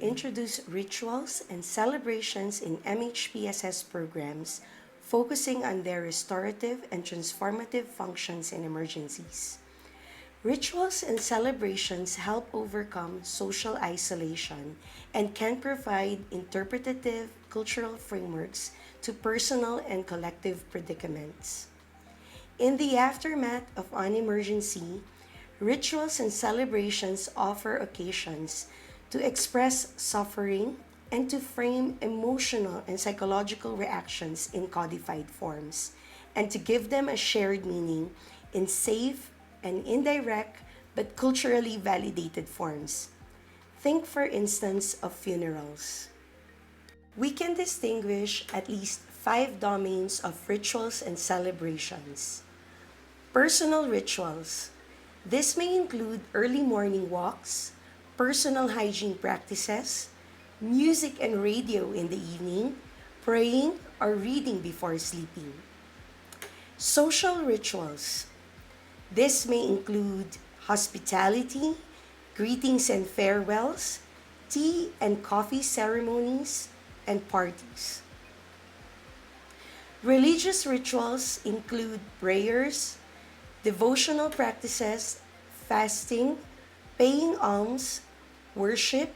introduce rituals and celebrations in MHPSS programs, focusing on their restorative and transformative functions in emergencies. Rituals and celebrations help overcome social isolation and can provide interpretative cultural frameworks to personal and collective predicaments. In the aftermath of an emergency, rituals and celebrations offer occasions to express suffering and to frame emotional and psychological reactions in codified forms, and to give them a shared meaning in safe and indirect but culturally validated forms. Think, for instance, of funerals. We can distinguish at least five domains of rituals and celebrations. Personal rituals. This may include early morning walks, personal hygiene practices, music and radio in the evening, praying or reading before sleeping. Social rituals. This may include hospitality, greetings and farewells, tea and coffee ceremonies, and parties. Religious rituals include prayers, devotional practices, fasting, paying alms, worship,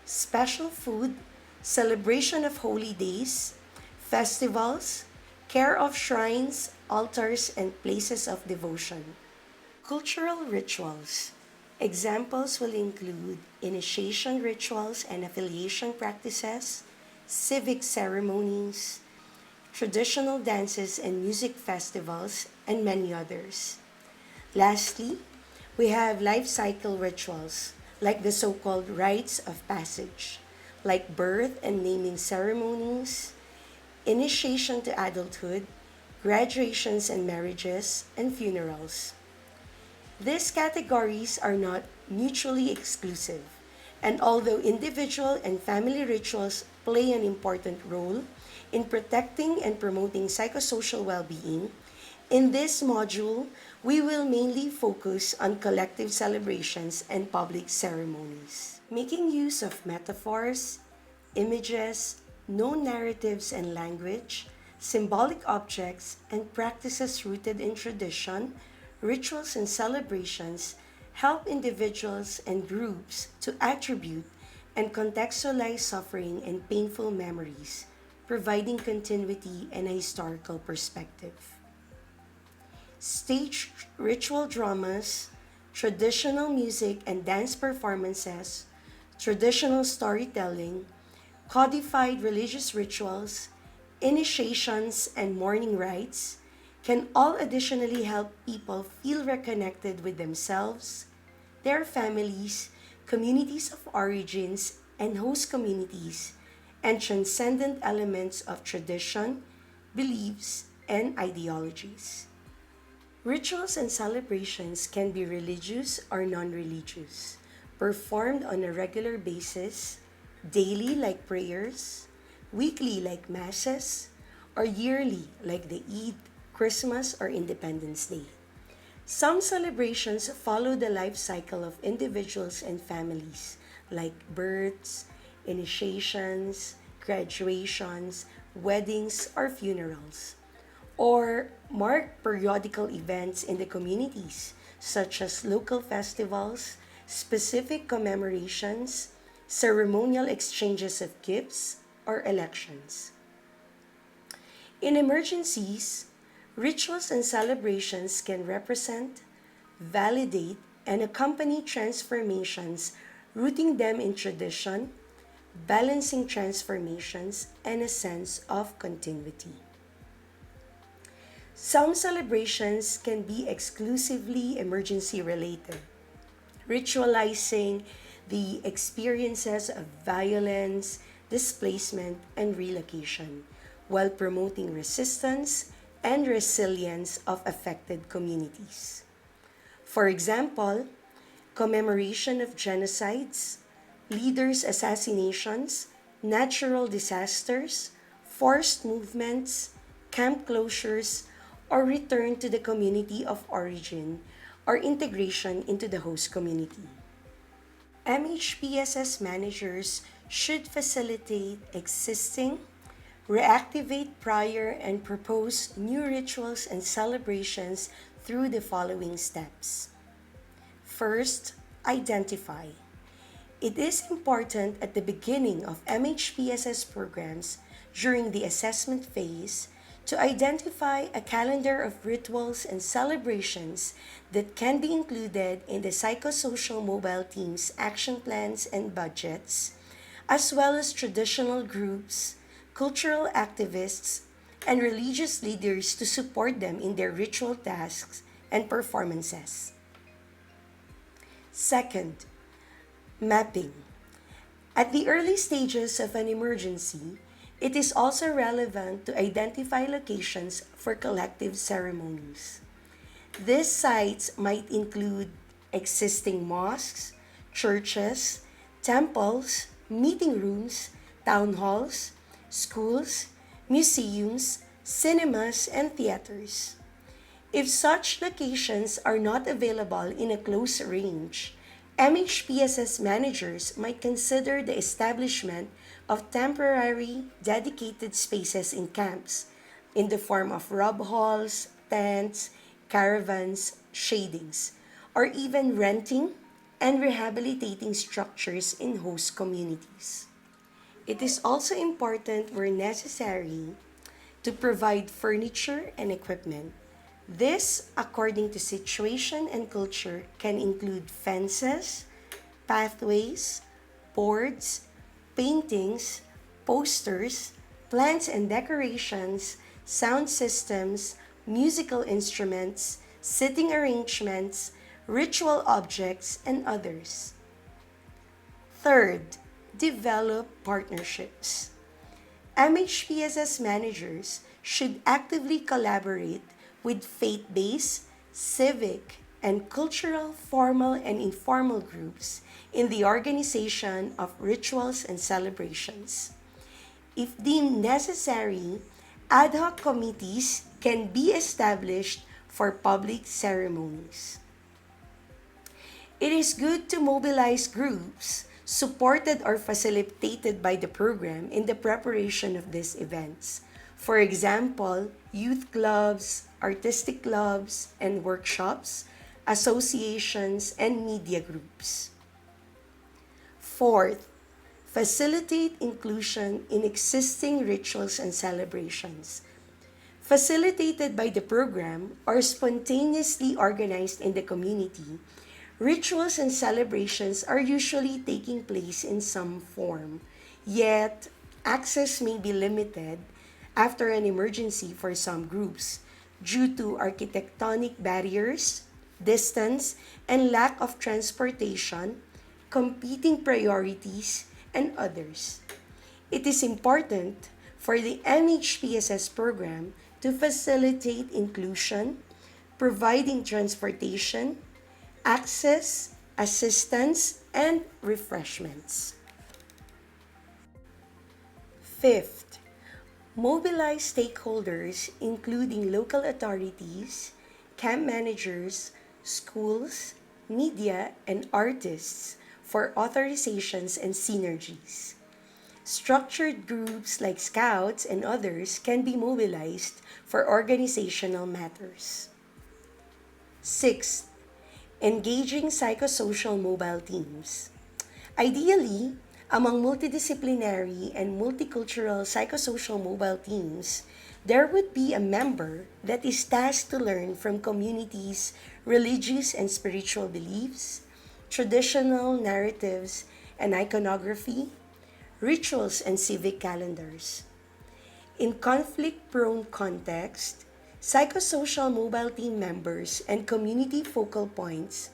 special food, celebration of holy days, festivals, care of shrines, altars, and places of devotion. Cultural rituals. Examples will include initiation rituals and affiliation practices, civic ceremonies, traditional dances and music festivals, and many others. Lastly, we have life cycle rituals, like the so-called rites of passage, like birth and naming ceremonies, initiation to adulthood, graduations and marriages, and funerals. These categories are not mutually exclusive, and although individual and family rituals play an important role in protecting and promoting psychosocial well-being, in this module, we will mainly focus on collective celebrations and public ceremonies. Making use of metaphors, images, known narratives and language, symbolic objects, and practices rooted in tradition, rituals and celebrations help individuals and groups to attribute and contextualize suffering and painful memories, providing continuity and a historical perspective. Stage ritual dramas, traditional music and dance performances, traditional storytelling, codified religious rituals, initiations, and mourning rites can all additionally help people feel reconnected with themselves, their families, communities of origins, and host communities, and transcendent elements of tradition, beliefs, and ideologies. Rituals and celebrations can be religious or non-religious, performed on a regular basis, daily like prayers, weekly like masses, or yearly like the Eid, Christmas, or Independence Day. Some celebrations follow the life cycle of individuals and families, like births, initiations, graduations, weddings, or funerals, or mark periodical events in the communities, such as local festivals, specific commemorations, ceremonial exchanges of gifts, or elections. In emergencies, rituals and celebrations can represent, validate, and accompany transformations, rooting them in tradition, balancing transformations, and a sense of continuity. Some celebrations can be exclusively emergency related, ritualizing the experiences of violence, displacement, and relocation, while promoting resistance and resilience of affected communities. For example, commemoration of genocides, leaders' assassinations, natural disasters, forced movements, camp closures, or return to the community of origin or integration into the host community. MHPSS managers should facilitate existing, reactivate prior, and propose new rituals and celebrations through the following steps. First, identify. It is important at the beginning of MHPSS programs during the assessment phase to identify a calendar of rituals and celebrations that can be included in the psychosocial mobile team's action plans and budgets, as well as traditional groups, cultural activists, and religious leaders to support them in their ritual tasks and performances. Second, mapping. At the early stages of an emergency, it is also relevant to identify locations for collective ceremonies. These sites might include existing mosques, churches, temples, meeting rooms, town halls, schools, museums, cinemas, and theaters. If such locations are not available in a close range, MHPSS managers might consider the establishment of temporary dedicated spaces in camps in the form of rub halls, tents, caravans, shadings, or even renting and rehabilitating structures in host communities. It is also important where necessary to provide furniture and equipment. This, according to situation and culture, can include fences, pathways, boards, paintings, posters, plants and decorations, sound systems, musical instruments, sitting arrangements, ritual objects, and others. Third, develop partnerships. MHPSS managers should actively collaborate with faith-based, civic, and cultural formal and informal groups in the organization of rituals and celebrations. If deemed necessary, ad hoc committees can be established for public ceremonies. It is good to mobilize groups supported or facilitated by the program in the preparation of these events. For example, youth clubs, artistic clubs, and workshops, associations, and media groups. Fourth, facilitate inclusion in existing rituals and celebrations. Facilitated by the program or spontaneously organized in the community, rituals and celebrations are usually taking place in some form, yet access may be limited after an emergency for some groups due to architectonic barriers, distance, and lack of transportation, competing priorities, and others. It is important for the MHPSS program to facilitate inclusion, providing transportation, access, assistance, and refreshments. Fifth, mobilize stakeholders including local authorities, camp managers, schools, media, and artists for authorizations and synergies. Structured groups like Scouts and others can be mobilized for organizational matters. Sixth, engaging psychosocial mobile teams. Ideally, among multidisciplinary and multicultural psychosocial mobile teams, there would be a member that is tasked to learn from communities' religious and spiritual beliefs, traditional narratives and iconography, rituals and civic calendars. In conflict-prone context, psychosocial mobile team members and community focal points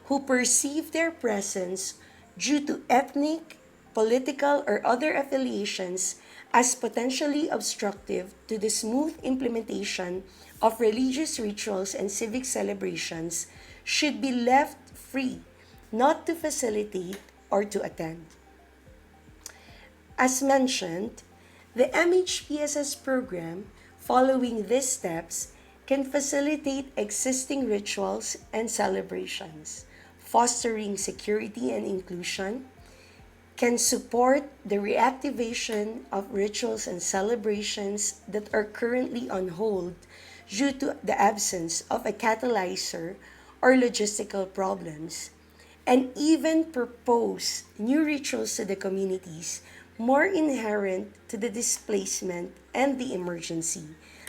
who perceive their presence due to ethnic, political, or other affiliations as potentially obstructive to the smooth implementation of religious rituals and civic celebrations should be left free not to facilitate or to attend. As mentioned, the MHPSS program, following these steps, can facilitate existing rituals and celebrations, fostering security and inclusion, can support the reactivation of rituals and celebrations that are currently on hold due to the absence of a catalyzer or logistical problems, and even propose new rituals to the communities more inherent to the displacement and the emergency,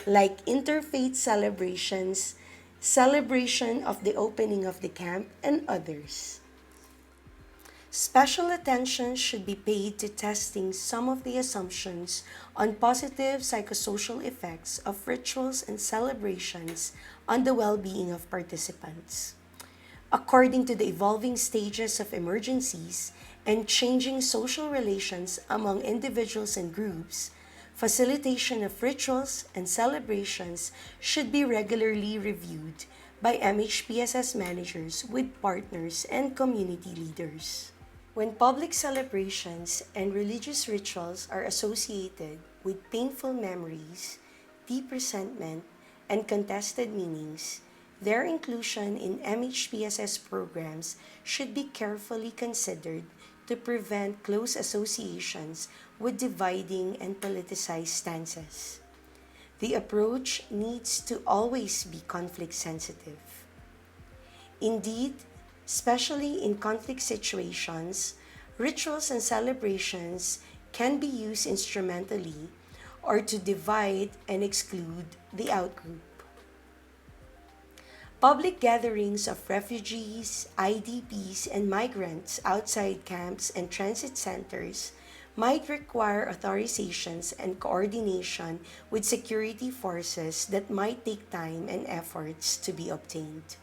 like interfaith celebrations, celebration of the opening of the camp, and others. Special attention should be paid to testing some of the assumptions on positive psychosocial effects of rituals and celebrations on the well being of participants. According to the evolving stages of emergencies and changing social relations among individuals and groups, facilitation of rituals and celebrations should be regularly reviewed by MHPSS managers with partners and community leaders. When public celebrations and religious rituals are associated with painful memories, deep resentment, and contested meanings, their inclusion in MHPSS programs should be carefully considered to prevent close associations with dividing and politicized stances. The approach needs to always be conflict sensitive. Indeed, especially in conflict situations, rituals and celebrations can be used instrumentally or to divide and exclude the outgroup. Public gatherings of refugees, IDPs, and migrants outside camps and transit centers might require authorizations and coordination with security forces that might take time and efforts to be obtained.